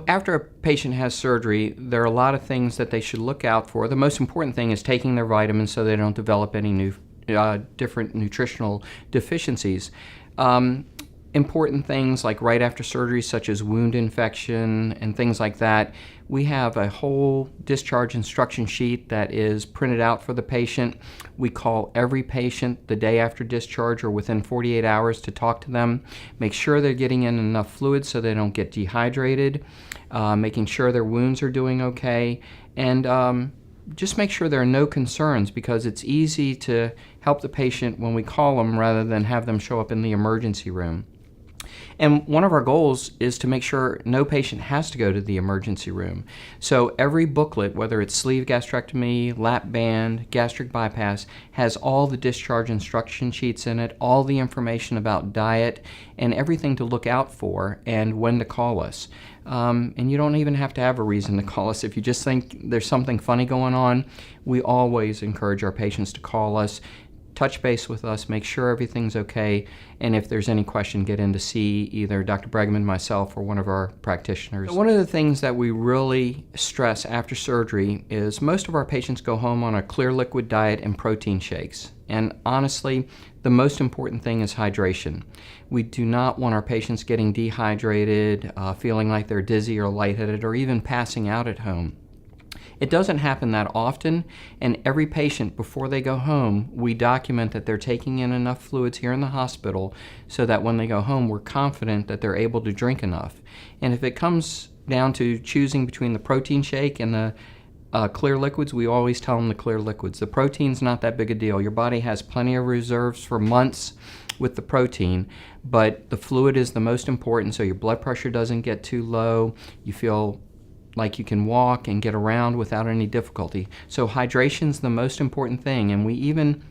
After a patient has surgery, there are a lot of things that they should look out for. The most important thing is taking their vitamins so they don't develop any new different nutritional deficiencies. Important things like right after surgery, such as wound infection and things like that, we have a whole discharge instruction sheet that is printed out for the patient. We call every patient the day after discharge or within 48 hours to talk to them, make sure they're getting in enough fluid so they don't get dehydrated, making sure their wounds are doing okay, and just make sure there are no concerns, because it's easy to help the patient when we call them rather than have them show up in the emergency room. And one of our goals is to make sure no patient has to go to the emergency room. So every booklet, whether it's sleeve gastrectomy, lap band, gastric bypass, has all the discharge instruction sheets in it, all the information about diet, and everything to look out for and when to call us. And you don't even have to have a reason to call us. If you just think there's something funny going on, we always encourage our patients to call us, touch base with us, make sure everything's okay, and if there's any question, get in to see either Dr. Bregman, myself, or one of our practitioners. One of the things that we really stress after surgery is most of our patients go home on a clear liquid diet and protein shakes. And honestly, the most important thing is hydration. We do not want our patients getting dehydrated, feeling like they're dizzy or lightheaded, or even passing out at home. It doesn't happen that often, and every patient, before they go home, we document that they're taking in enough fluids here in the hospital so that when they go home, we're confident that they're able to drink enough. And if it comes down to choosing between the protein shake and the clear liquids, we always tell them the clear liquids. The protein's not that big a deal. Your body has plenty of reserves for months with the protein, but the fluid is the most important, so your blood pressure doesn't get too low. You feel like you can walk and get around without any difficulty. So hydration's the most important thing, and we even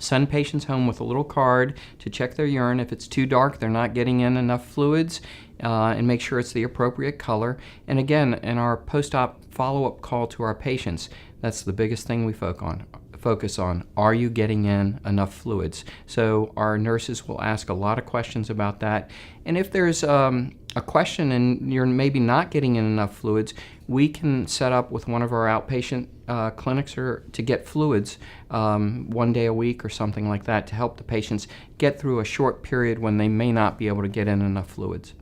send patients home with a little card to check their urine. If it's too dark, they're not getting in enough fluids, and make sure it's the appropriate color. And again, in our post-op follow-up call to our patients, that's the biggest thing we focus on. Are you getting in enough fluids? So our nurses will ask a lot of questions about that. And if there's a question and you're maybe not getting in enough fluids, we can set up with one of our outpatient clinics to get fluids 1 day a week or something like that to help the patients get through a short period when they may not be able to get in enough fluids.